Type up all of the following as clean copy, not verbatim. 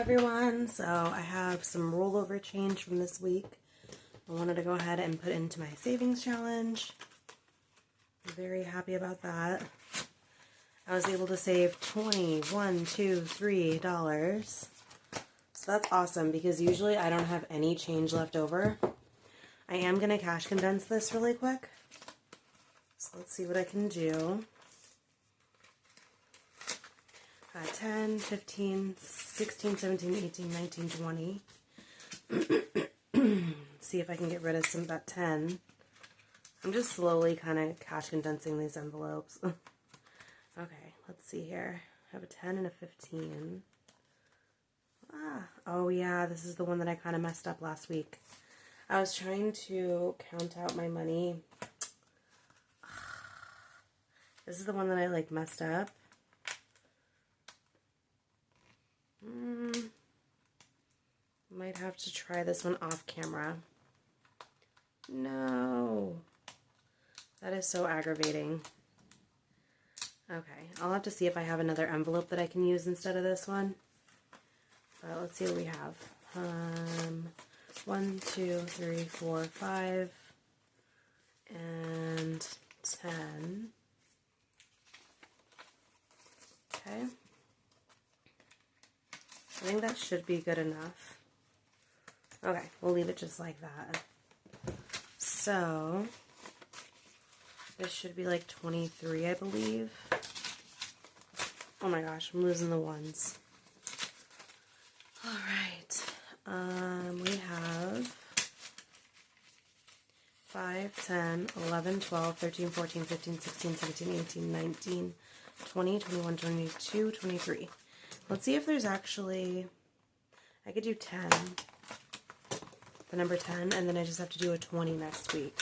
everyone. So I have some rollover change from this week. I wanted to go ahead and put into my savings challenge. I'm very happy about that. I was able to save $3. So that's awesome because usually I don't have any change left over. I am going to cash condense this really quick. So let's see what I can do. 10, 15, 16, 17, 18, 19, 20. See if I can get rid of some of that 10. I'm just slowly kind of cash condensing these envelopes. Okay, let's see here. I have a 10 and a 15. Oh yeah, this is the one that I kind of messed up last week. I was trying to count out my money. This is the one that I messed up. Might have to try this one off camera. No. That is so aggravating. Okay, I'll have to see if I have another envelope that I can use instead of this one. But let's see what we have. 1, 2, 3, 4, 5, and 10. Okay. I think that should be good enough. Okay, we'll leave it just like that. So, this should be like 23, I believe. Oh my gosh, I'm losing the ones. Alright, we have 5, 10, 11, 12, 13, 14, 15, 16, 17, 18, 19, 20, 21, 22, 23. Let's see if there's actually, I could do 10, the number 10, and then I just have to do a 20 next week.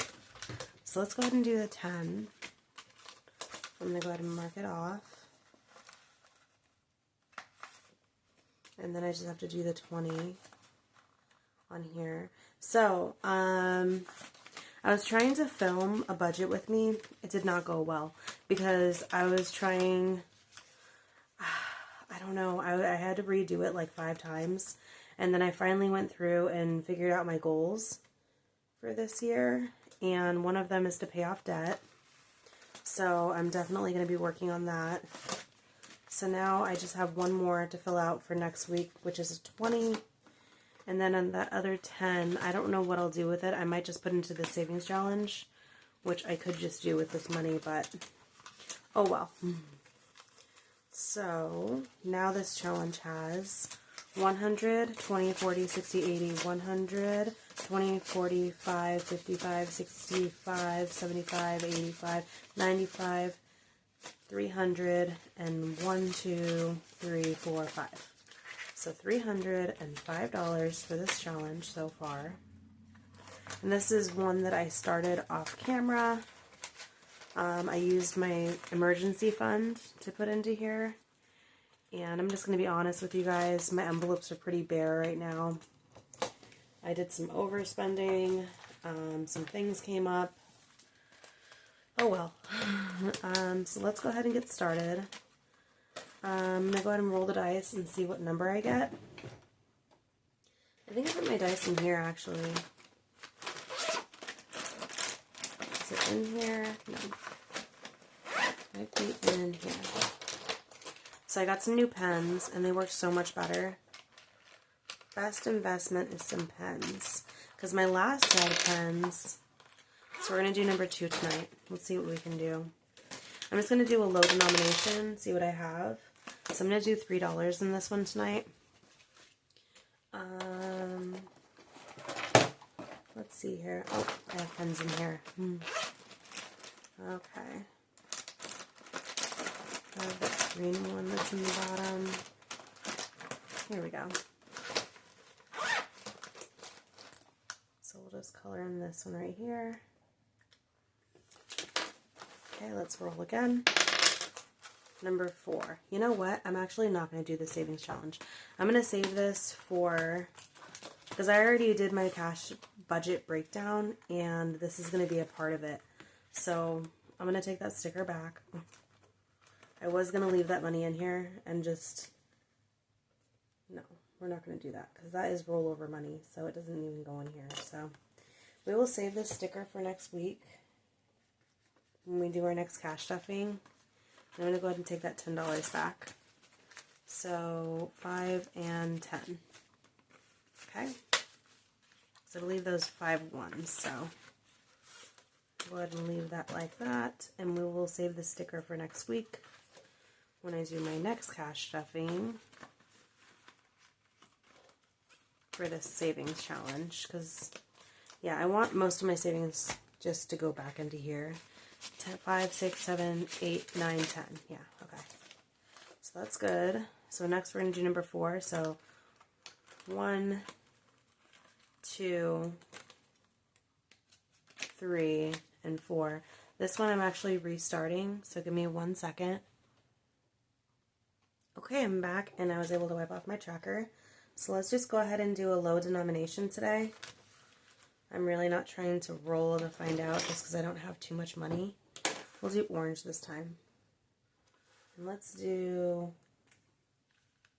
So let's go ahead and do the 10. I'm going to go ahead and mark it off. And then I just have to do the 20 on here. So, I was trying to film a budget with me. It did not go well because I was trying, I don't know, I had to redo it like 5 times. And then I finally went through and figured out my goals for this year. And one of them is to pay off debt. So I'm definitely going to be working on that. So now I just have one more to fill out for next week, which is a 20. And then on that other 10, I don't know what I'll do with it. I might just put into the savings challenge, which I could just do with this money, but oh well. So now this challenge has 100, 20, 40, 60, 80, 100, 20, 45, 55, 65, 75, 85, 95, 300, and 1, 2, 3, 4, 5. So $305 for this challenge so far. And this is one that I started off camera. I used my emergency fund to put into here. And I'm just going to be honest with you guys, my envelopes are pretty bare right now. I did some overspending, some things came up. Oh well. So let's go ahead and get started. I'm going to go ahead and roll the dice and see what number I get. I think I put my dice in here actually. Is it in here? No. Might be in here. So I got some new pens, and they work so much better. Best investment is some pens. Because my last set of pens, so we're going to do number 2 tonight. Let's see what we can do. I'm just going to do a low denomination, see what I have. So I'm going to do $3 in this one tonight. Let's see here. Oh, I have pens in here. Okay. I have the green one that's in the bottom. Here we go. So we'll just color in this one right here. Okay, let's roll again. Number 4. You know what? I'm actually not going to do the savings challenge. I'm going to save this for, because I already did my cash budget breakdown, and this is going to be a part of it. So I'm going to take that sticker back. I was going to leave that money in here and just No, we're not going to do that because that is rollover money, so it doesn't even go in here. So we will save this sticker for next week when we do our next cash stuffing. I'm going to go ahead and take that $10 back. So 5 and 10. Okay. So to leave those 5 ones. So go ahead and leave that like that. And we will save the sticker for next week when I do my next cash stuffing for this savings challenge. Because, yeah, I want most of my savings just to go back into here. 10, 5, 6, 7, 8, 9, 10. Yeah, okay. So that's good. So next we're going to do number 4. So 1, 2, 3, and 4. This one I'm actually restarting, so give me 1 second. Okay, I'm back, and I was able to wipe off my tracker. So let's just go ahead and do a low denomination today. I'm really not trying to roll to find out just because I don't have too much money. We'll do orange this time. And let's do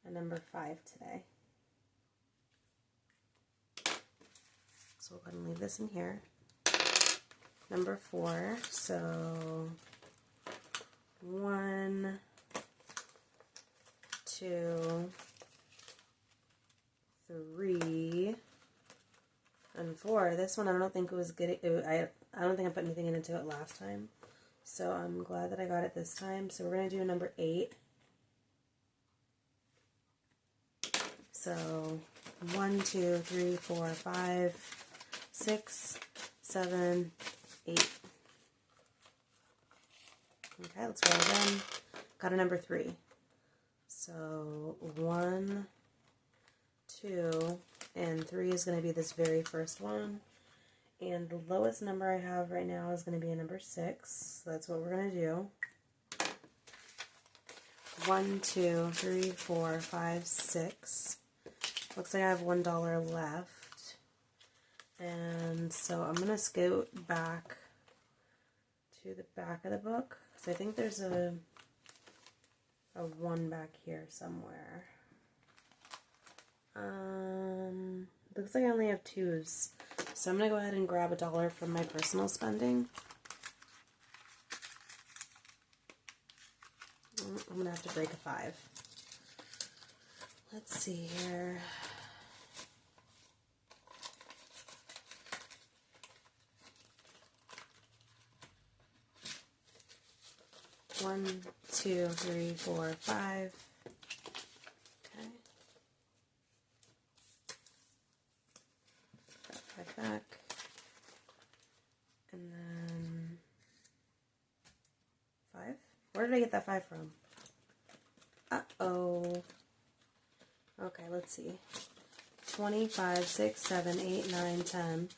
a number 5 today. So we'll go ahead and leave this in here. Number 4, so 1, 2, 3, and 4. This one I don't think it was good. I don't think I put anything into it last time. So I'm glad that I got it this time. So we're going to do a number 8. So 1, 2, 3, 4, 5, 6, 7, 8. Okay, let's roll again. Got a number 3. So 1, 2, and 3 is going to be this very first one. And the lowest number I have right now is going to be a number 6. So that's what we're going to do. 1, 2, 3, 4, 5, 6. Looks like I have $1 left. And so I'm going to scoot back to the back of the book. Because I think there's a 1 back here somewhere. Looks like I only have 2s. So I'm going to go ahead and grab $1 from my personal spending. I'm going to have to break a 5. Let's see here. One, 2, 3, 4, 5. Okay. Got 5 back. And then 5. Where did I get that 5 from? Uh-oh. Okay, let's see. 25, 6, 7, 8, 9, 10,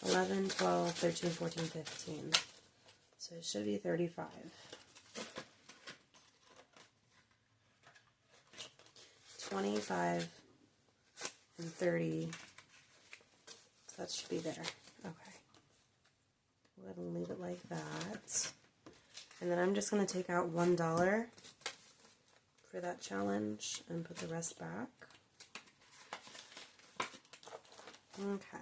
11, 12, 13, 14, 15. So it should be 35. 25 and 30. So that should be there. Okay. Go ahead and leave it like that. And then I'm just going to take out $1 for that challenge and put the rest back. Okay.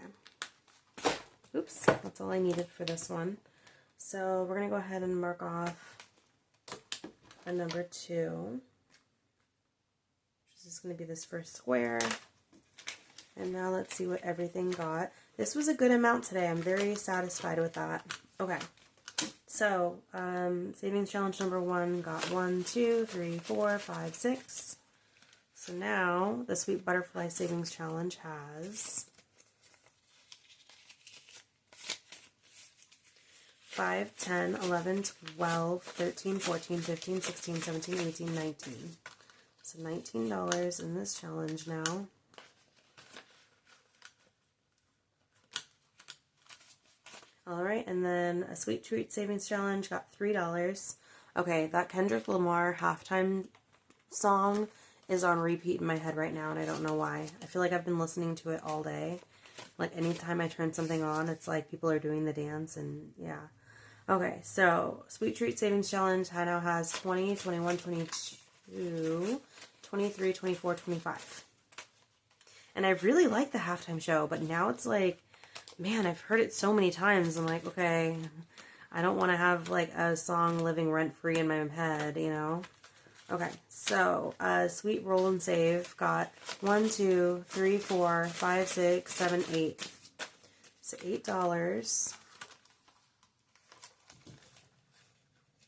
Oops, that's all I needed for this one. So we're going to go ahead and mark off a number 2. Which is going to be this first square. And now let's see what everything got. This was a good amount today. I'm very satisfied with that. Okay. So, savings challenge number 1 got 1, 2, 3, 4, 5, 6. So now the Sweet Butterfly Savings Challenge has 5, 10, 11, 12, 13, 14, 15, 16, 17, 18, 19. So $19 in this challenge now. Alright, and then a Sweet Treat Savings Challenge got $3. Okay, that Kendrick Lamar halftime song is on repeat in my head right now, and I don't know why. I feel like I've been listening to it all day. Like, anytime I turn something on, it's like people are doing the dance, and yeah. Okay, so Sweet Treat Savings Challenge now has 20, 21, 22, 23, 24, 25. And I really like the halftime show, but now it's like, man, I've heard it so many times. I'm like, okay, I don't want to have like a song living rent-free in my head, you know? Okay, so Sweet Roll and Save got 1, 2, 3, 4, 5, 6, 7, 8. So $8.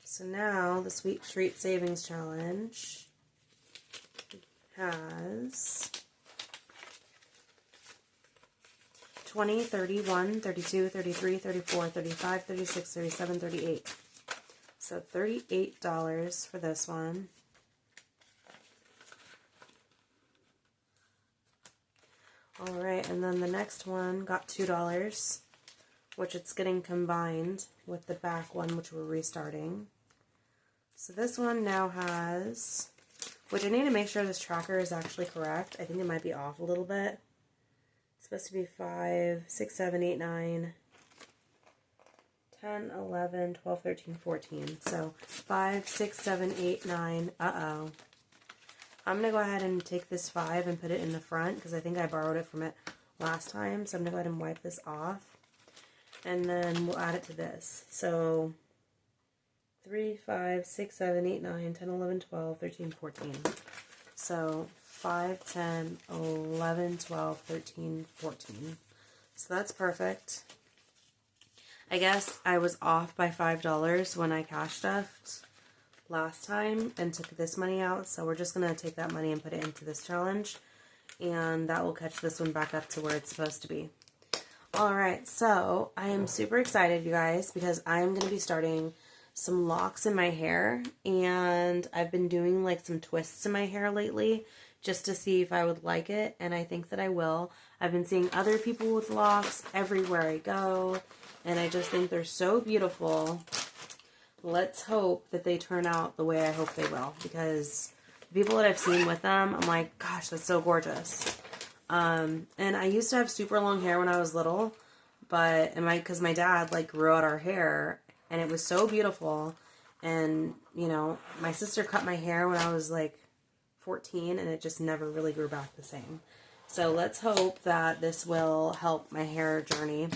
So now the Sweet Treat Savings Challenge has 20, 31, 32, 33, 34, 35, 36, 37, 38. So $38 for this one. Alright, and then the next one got $2, which it's getting combined with the back one, which we're restarting. So this one now has, which I need to make sure this tracker is actually correct. I think it might be off a little bit. It's supposed to be 5, 6, 7, 8, 9, 10, 11, 12, 13, 14. So 5, 6, 7, 8, 9. Uh-oh. I'm going to go ahead and take this 5 and put it in the front because I think I borrowed it from it last time. So I'm going to go ahead and wipe this off. And then we'll add it to this. So 3, 5, 6, 7, 8, 9, 10, 11, 12, 13, 14. So 5, 10, 11, 12, 13, 14. So that's perfect. I guess I was off by $5 when I cash stuffed last time and took this money out, so we're just going to take that money and put it into this challenge, and that will catch this one back up to where it's supposed to be. Alright, so I am super excited, you guys, because I'm going to be starting some locks in my hair, and I've been doing like some twists in my hair lately just to see if I would like it, and I think that I will. I've been seeing other people with locks everywhere I go, and I just think they're so beautiful. Let's hope that they turn out the way I hope they will, because the people that I've seen with them, I'm like, gosh, that's so gorgeous. And I used to have super long hair when I was little, but because my dad like grew out our hair, and it was so beautiful. And you know, my sister cut my hair when I was like 14, and it just never really grew back the same. So let's hope that this will help my hair journey.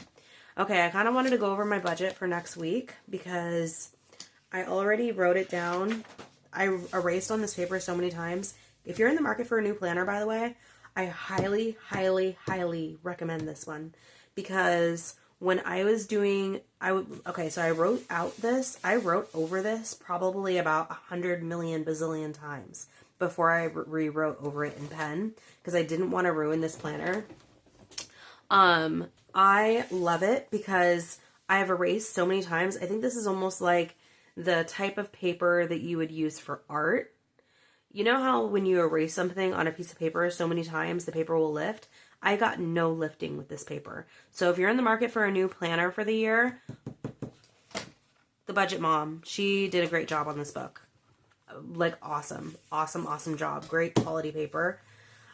Okay, I kind of wanted to go over my budget for next week because I already wrote it down. I erased on this paper so many times. If you're in the market for a new planner, by the way, I highly, highly, highly recommend this one. Because when I was doing, so I wrote over this probably about 100 million bazillion times before I rewrote over it in pen. Because I didn't want to ruin this planner. I love it because I have erased so many times. I think this is almost like the type of paper that you would use for art. You know how when you erase something on a piece of paper so many times, the paper will lift? I got no lifting with this paper. So if you're in the market for a new planner for the year, the Budget Mom, she did a great job on this book. Like awesome, awesome, awesome job. Great quality paper.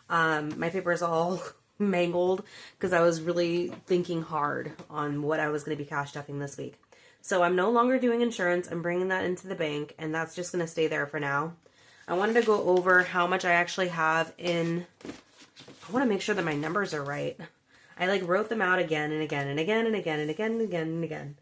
My paper is all mangled because I was really thinking hard on what I was going to be cash stuffing this week. So I'm no longer doing insurance. I'm bringing that into the bank, and that's just going to stay there for now. I wanted to go over how much I actually have in. I want to make sure that my numbers are right. I like wrote them out again and again and again and again and again and again and again.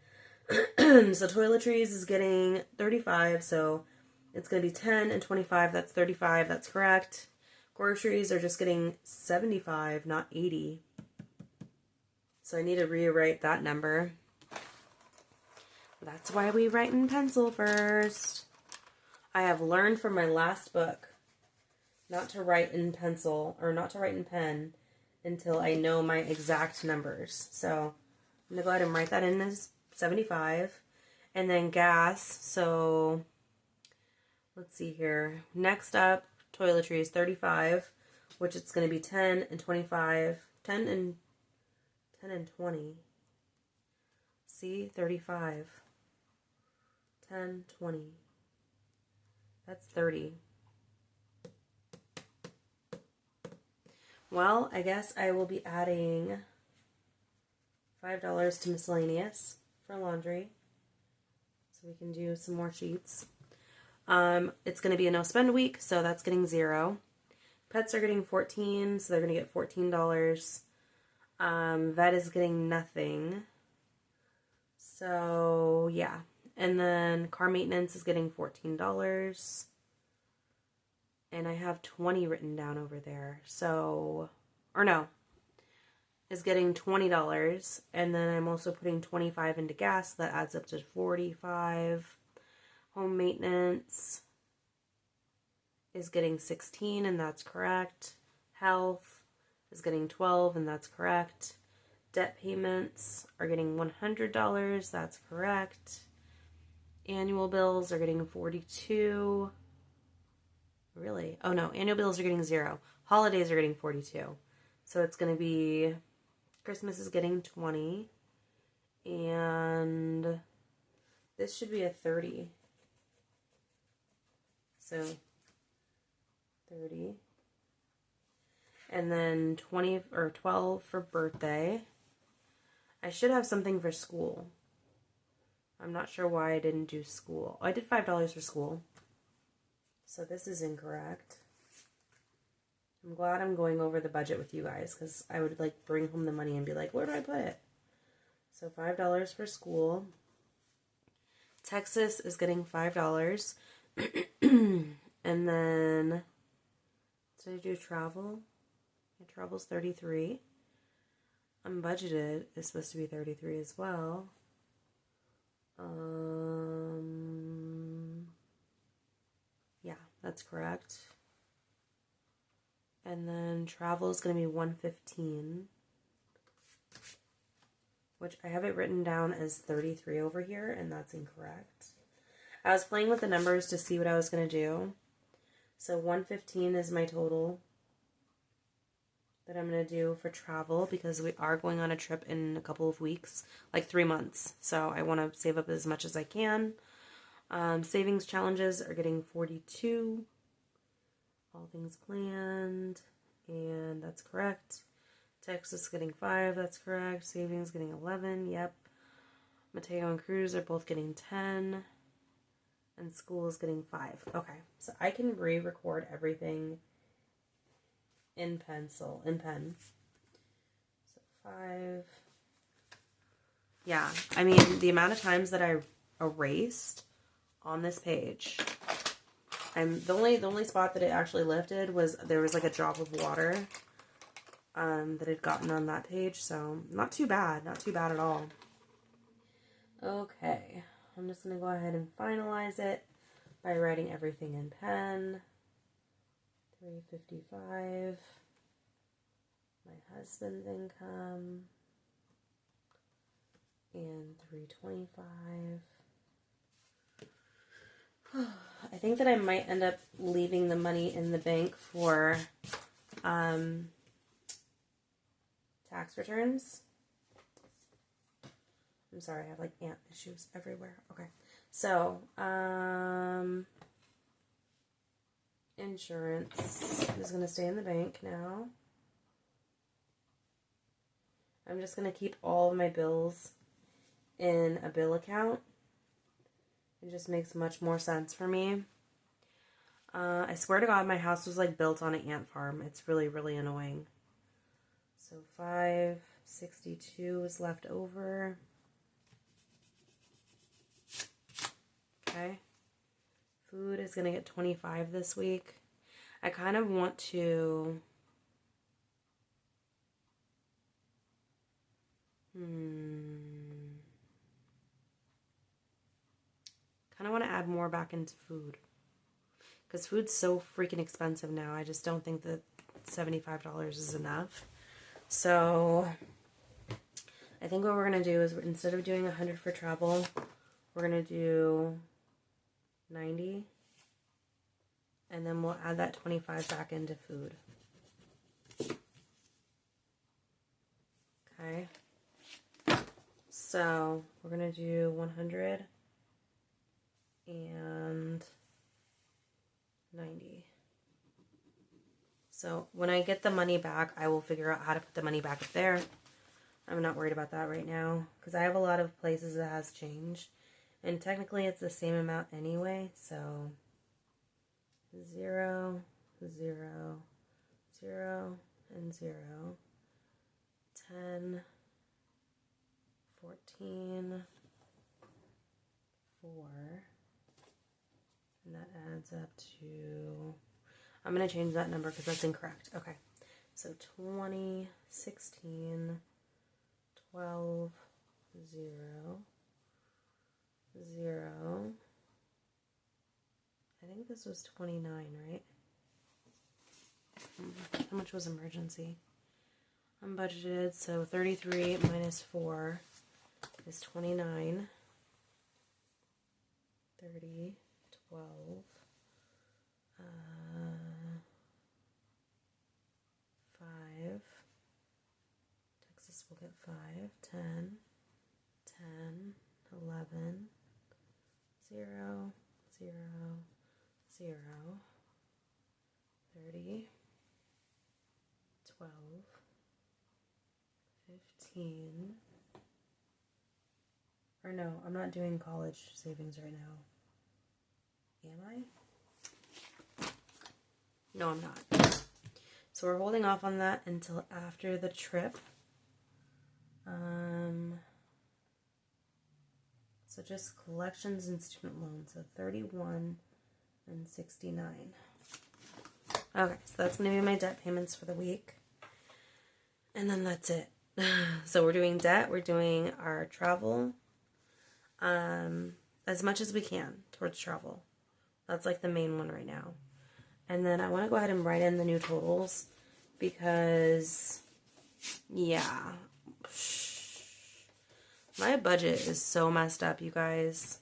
So toiletries is getting 35, so it's going to be 10 and 25. That's 35. That's correct. Groceries are just getting 75, not 80. So I need to rewrite that number. That's why we write in pencil first. I have learned from my last book not to write in pencil or not to write in pen until I know my exact numbers. So I'm going to go ahead and write that in as 75. And then gas, so let's see here. Next up, toiletries, 35, which it's going to be 10 and 25. 10 and 20. See, 35. 10, 20. That's 30. Well, I guess I will be adding $5 to miscellaneous for laundry. So we can do some more sheets. It's going to be a no spend week, so that's getting 0. Pets are getting 14, so they're going to get $14. Vet is getting nothing. So, yeah. And then car maintenance is getting $14. And I have 20 written down over there. So, or no, is getting $20. And then I'm also putting 25 into gas. So that adds up to 45. Home maintenance is getting 16, and that's correct. Health is getting 12, and that's correct. Debt payments are getting $100, that's correct. Annual bills are getting 42. Really? Oh no, annual bills are getting 0. Holidays are getting 42. So it's going to be, Christmas is getting 20. And this should be a 30. So 30. And then 20 or 12 for birthday. I should have something for school. I'm not sure why I didn't do school. Oh, I did $5 for school. So this is incorrect. I'm glad I'm going over the budget with you guys, because I would like bring home the money and be like, where do I put it? So $5 for school. Texas is getting $5. And then, did I do travel? My travel's 33. Unbudgeted is supposed to be 33 as well. Yeah, that's correct. And then travel is going to be 115, which I have it written down as 33 over here, and that's incorrect. I was playing with the numbers to see what I was going to do. So 115 is my total that I'm going to do for travel, because we are going on a trip in a couple of weeks, like 3 months. So I want to save up as much as I can. Savings challenges are getting 42. All things planned, and that's correct. Texas getting 5, that's correct. Savings getting 11, yep. Mateo and Cruz are both getting 10. And school is getting 5. Okay, so I can re-record everything in pen. So 5. Yeah, I mean, the amount of times that I erased on this page, the only spot that it actually lifted was there was like a drop of water that had gotten on that page. So not too bad at all. Okay. I'm just going to go ahead and finalize it by writing everything in pen. 355. My husband's income. And 325. I think that I might end up leaving the money in the bank for tax returns. I'm sorry, I have like ant issues everywhere. Okay. So, insurance is going to stay in the bank now. I'm just going to keep all of my bills in a bill account. It just makes much more sense for me. I swear to God, my house was like built on an ant farm. It's really, really annoying. So 562 is left over. Okay. Food is going to get 25 this week. I kind of want to... kind of want to add more back into food. Because food's so freaking expensive now. I just don't think that $75 is enough. So I think what we're going to do is, instead of doing 100 for travel, we're going to do 90. And then we'll add that 25 back into food. Okay. So we're going to do 100 and 90. So when I get the money back, I will figure out how to put the money back up there. I'm not worried about that right now, because I have a lot of places that has change. And technically it's the same amount anyway, so 0, 0, 0 and 0, 10, 14, 4, and that adds up to, I'm going to change that number because that's incorrect. Okay, so 20, 16, 12, 0, 0. I think this was 29, right? How much was emergency? Unbudgeted, so 33 minus 4 is 29. 30, 12, 5. Texas will get 5, 10, 10, 11, 0, 0, 0, 30, 12, 15, or no, I'm not doing college savings right now. Am I? No, I'm not. So we're holding off on that until after the trip. So just collections and student loans, so 31 and 69. Okay, so that's going to be my debt payments for the week. And then that's it. So we're doing debt, we're doing our travel, as much as we can towards travel. That's like the main one right now. And then I want to go ahead and write in the new totals because, yeah, my budget is so messed up, you guys.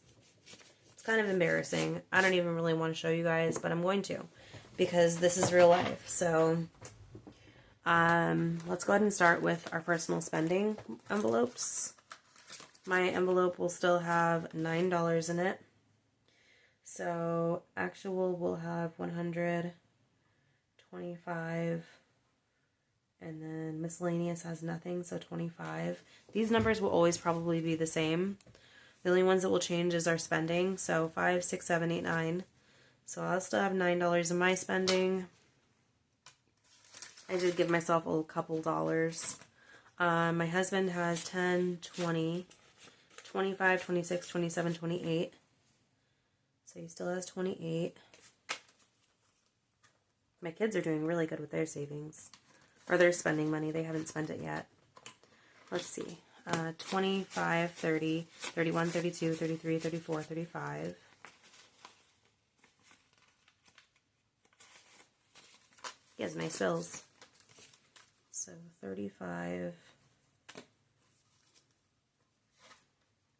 It's kind of embarrassing. I don't even really want to show you guys, but I'm going to because this is real life. So let's go ahead and start with our personal spending envelopes. My envelope will still have $9 in it. So actual will have 125, and then miscellaneous has nothing, so 25. These numbers will always probably be the same. The only ones that will change is our spending. So 5, 6, 7, 8, 9. So I'll still have $9 in my spending. I did give myself a couple dollars. My husband has 10, 20, 25, 26, 27, 28. So he still has 28. My kids are doing really good with their savings. Or their spending money. They haven't spent it yet. Let's see. 25, 30, 31, 32, 33, 34, 35. He has nice bills. So 35.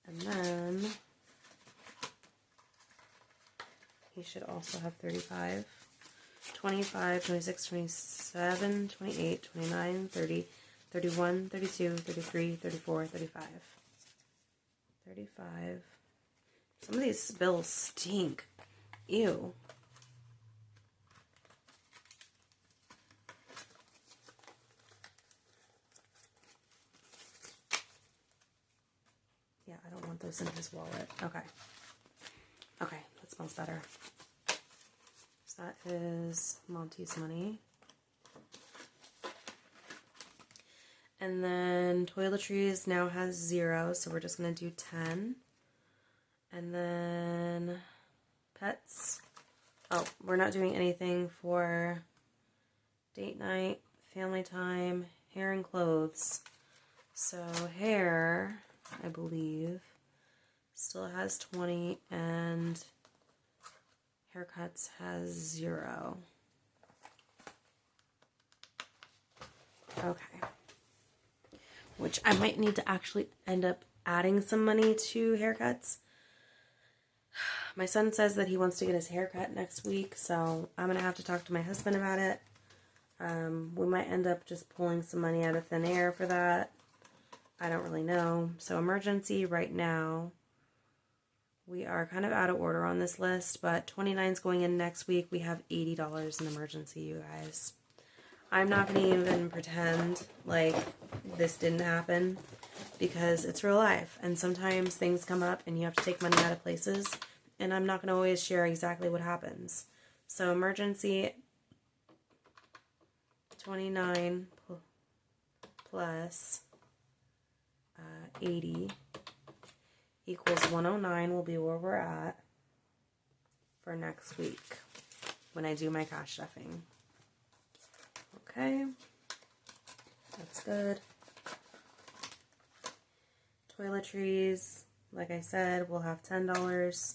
And then he should also have 35. 25, 26, 27, 28, 29, 30, 31, 32, 33, 34, 35. 35. Some of these bills stink. Ew. Yeah, I don't want those in his wallet. Okay. Okay, that smells better. So that is Monty's money. And then toiletries now has 0, so we're just going to do 10. And then pets. Oh, we're not doing anything for date night, family time, hair and clothes. So hair, I believe, still has 20, and haircuts has 0. Okay. Which I might need to actually end up adding some money to haircuts. My son says that he wants to get his haircut next week, so I'm going to have to talk to my husband about it. We might end up just pulling some money out of thin air for that. I don't really know. So emergency right now, we are kind of out of order on this list, but 29's going in next week. We have $80 in emergency, you guys. I'm not going to even pretend like this didn't happen because it's real life. And sometimes things come up and you have to take money out of places. And I'm not going to always share exactly what happens. So emergency, 29 plus 80 equals 109 will be where we're at for next week when I do my cash stuffing. Okay, that's good. Toiletries, like I said, we'll have $10.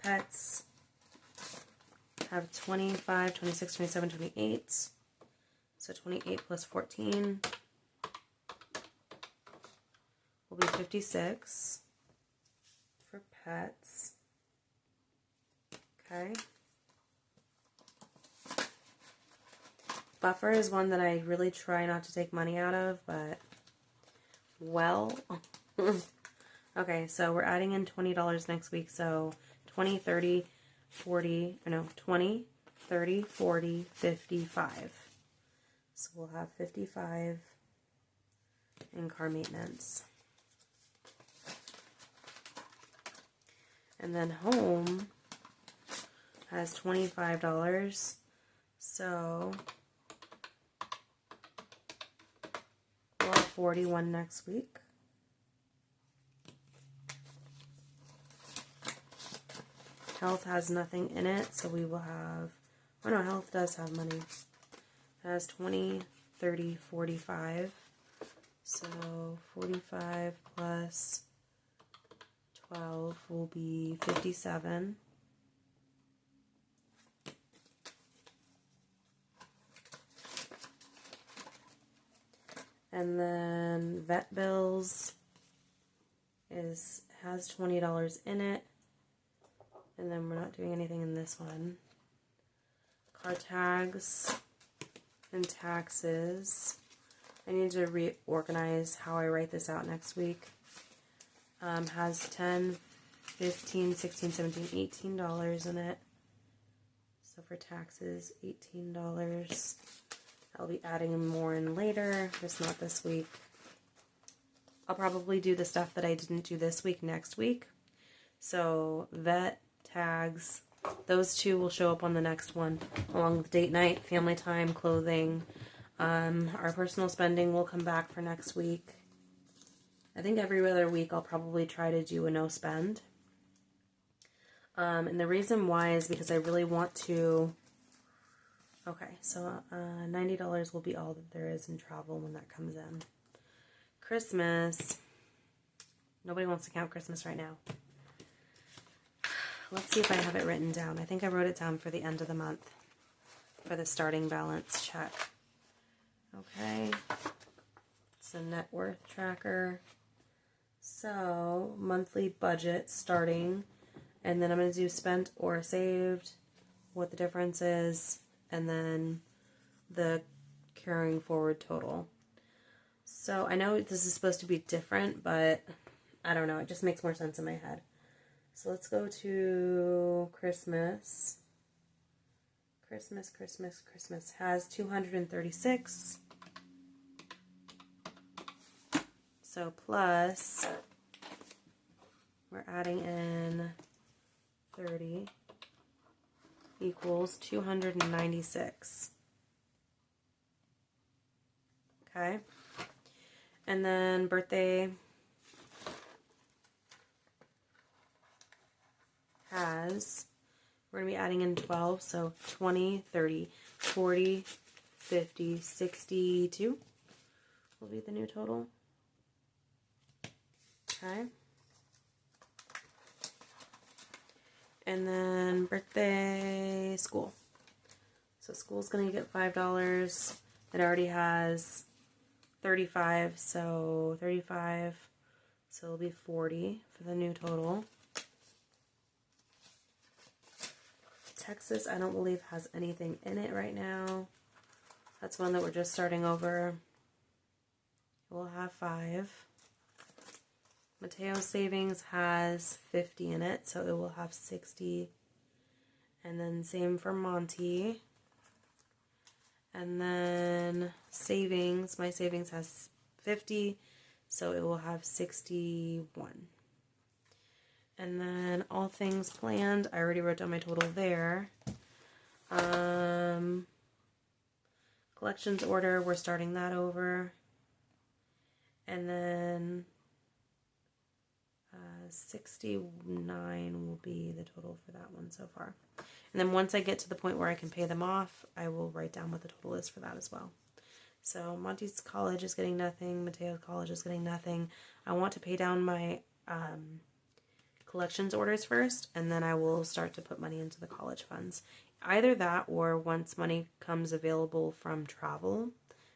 Pets have 25, 26, 27, 28. So 28 plus 14 will be 56 for pets. Okay. Buffer is one that I really try not to take money out of, but, well, okay, so we're adding in $20 next week, so 20, 30, 40, no, 20, 30, 40, 55. So we'll have 55 in car maintenance. And then home has $25, so we'll have 41 next week. Health has nothing in it, so we will have, oh no, health does have money. It has 20, 30, 45. So 45 plus 12 will be 57. And then vet bills has $20 in it. And then we're not doing anything in this one. Car tags and taxes. I need to reorganize how I write this out next week. Has 10, 15, 16, 17, $18 in it. So for taxes, $18. I'll be adding more in later, just not this week. I'll probably do the stuff that I didn't do this week next week. So vet, tags, those two will show up on the next one, along with date night, family time, clothing. Our personal spending will come back for next week. I think every other week I'll probably try to do a no spend. And the reason why is because I really want to... Okay, so $90 will be all that there is in travel when that comes in. Christmas. Nobody wants to count Christmas right now. Let's see if I have it written down. I think I wrote it down for the end of the month for the starting balance check. Okay. It's a net worth tracker. So, monthly budget starting. And then I'm going to do spent or saved, what the difference is, and then the carrying forward total. So, I know this is supposed to be different, but I don't know. It just makes more sense in my head. So, let's go to Christmas. Christmas has 236. So, plus, we're adding in 30 equals 296. Okay. And then birthday has, we're going to be adding in 12, so 20, 30, 40, 50, 62 will be the new total. Okay. And then birthday school. So school's going to get $5. It already has 35, so 35. So it'll be 40 for the new total. Texas, I don't believe has anything in it right now. That's one that we're just starting over. We'll have 5. Mateo Savings has 50 in it, so it will have 60. And then same for Monty. And then savings, my savings has 50, so it will have 61. And then all things planned, I already wrote down my total there. Clothes collections order, we're starting that over. And then 69 will be the total for that one so far. And then once I get to the point where I can pay them off, I will write down what the total is for that as well. So Monty's college is getting nothing. Mateo's college is getting nothing. I want to pay down my collections orders first, and then I will start to put money into the college funds. Either that, or once money comes available from travel,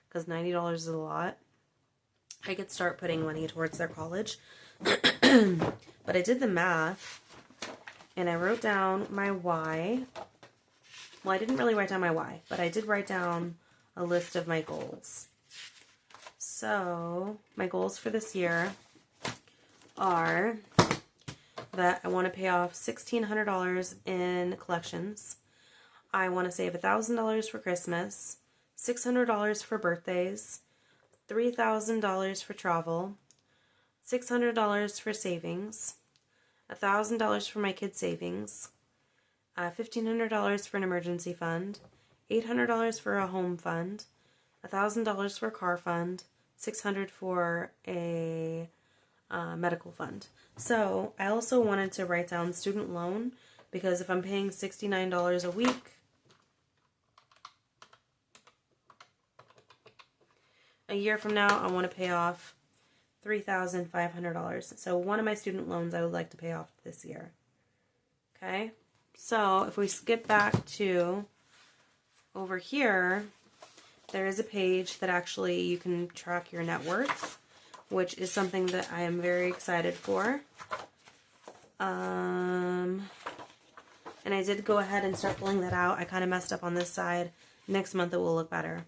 because $90 is a lot, I could start putting money towards their college. But I did the math, and I wrote down my why. Well, I didn't really write down my why, but I did write down a list of my goals. So, my goals for this year are that I want to pay off $1,600 in collections. I want to save $1,000 for Christmas, $600 for birthdays, $3,000 for travel, $600 for savings, $1,000 for my kids' savings, $1,500 for an emergency fund, $800 for a home fund, $1,000 for a car fund, $600 for a medical fund. So I also wanted to write down student loan, because if I'm paying $69 a week, a year from now I want to pay off $3,500. So one of my student loans I would like to pay off this year. Okay, so if we skip back to over here, there is a page that actually you can track your net worth, which is something that I am very excited for. And I did go ahead and start pulling that out. I kind of messed up on this side. Next month it will look better.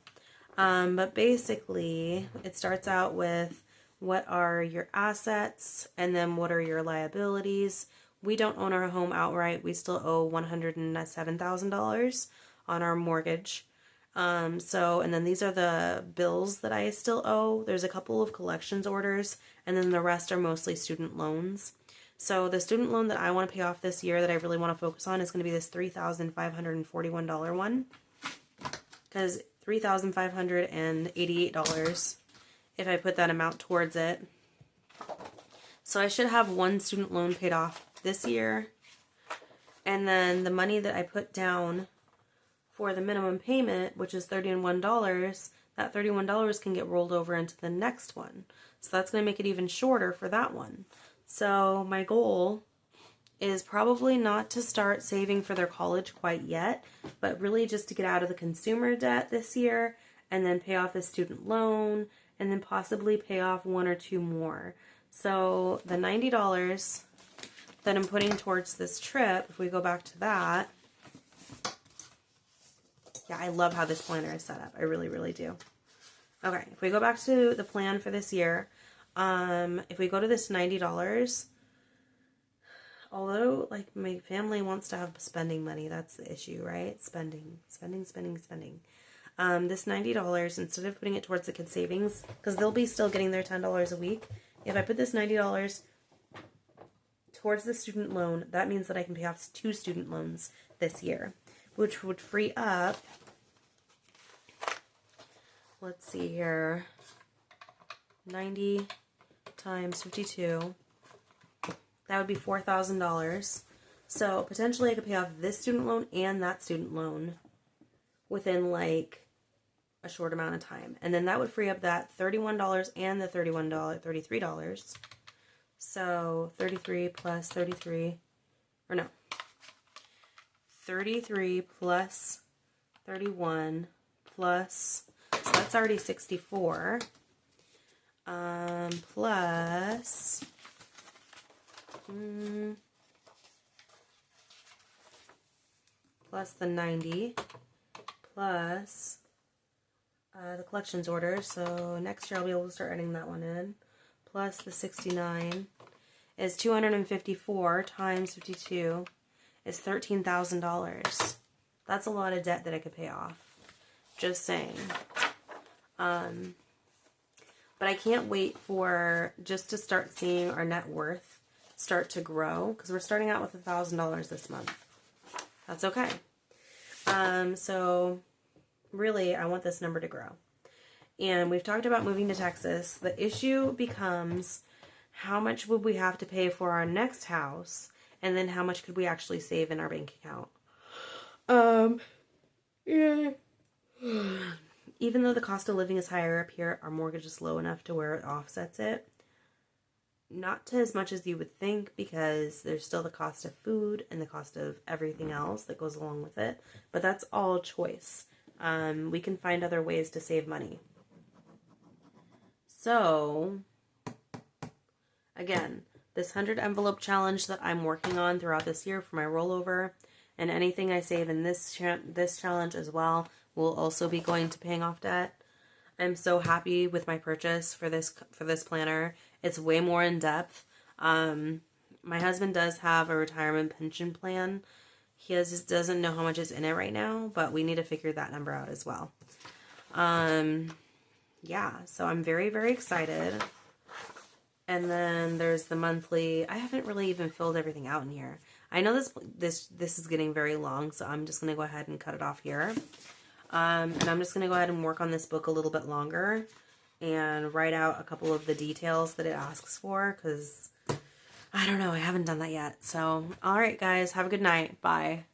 But basically, it starts out with what are your assets, and then what are your liabilities. We don't own our home outright. We still owe $107,000 on our mortgage. And then these are the bills that I still owe. There's a couple of collections orders, and then the rest are mostly student loans. So the student loan that I want to pay off this year that I really want to focus on is going to be this $3,541 one. Because $3,588 if I put that amount towards it. So I should have one student loan paid off this year. And then the money that I put down for the minimum payment, which is $31, that $31 can get rolled over into the next one. So that's going to make it even shorter for that one. So my goal is probably not to start saving for their college quite yet, but really just to get out of the consumer debt this year, and then pay off the student loan, and then possibly pay off one or two more. So the $90 that I'm putting towards this trip, if we go back to that, yeah, I love how this planner is set up. I really, really do. Okay, if we go back to the plan for this year, if we go to this $90, although, like, my family wants to have spending money, that's the issue, right? Spending. This $90, instead of putting it towards the kids' savings, because they'll be still getting their $10 a week, if I put this $90 towards the student loan, that means that I can pay off 2 student loans this year, which would free up, let's see here, 90 times 52, that would be $4,000. So potentially I could pay off this student loan and that student loan within like a short amount of time. And then that would free up that $31 and the $33. So 33 plus 33, or no, 33 plus 31 plus, so that's already 64, plus, plus the 90, plus the collections order, so next year I'll be able to start adding that one in, plus the 69 is 254 times 52 is $13,000. That's a lot of debt that I could pay off. Just saying. But I can't wait for just to start seeing our net worth start to grow, because we're starting out with $1,000 this month. That's okay. So really, I want this number to grow. And we've talked about moving to Texas. The issue becomes, how much would we have to pay for our next house? And then how much could we actually save in our bank account? Yeah. Even though the cost of living is higher up here, our mortgage is low enough to where it offsets it. Not to as much as you would think, because there's still the cost of food and the cost of everything else that goes along with it. But that's all choice. We can find other ways to save money. So, again, this 100 envelope challenge that I'm working on throughout this year for my rollover, and anything I save in this challenge as well, will also be going to paying off debt. I'm so happy with my purchase for this planner. It's way more in depth. My husband does have a retirement pension plan. He doesn't know how much is in it right now, but we need to figure that number out as well. Yeah, so I'm very, very excited. And then there's the monthly. I haven't really even filled everything out in here. I know this is getting very long, so I'm just going to go ahead and cut it off here. And I'm just going to go ahead and work on this book a little bit longer and write out a couple of the details that it asks for, because I don't know, I haven't done that yet. So, all right, guys, have a good night. Bye.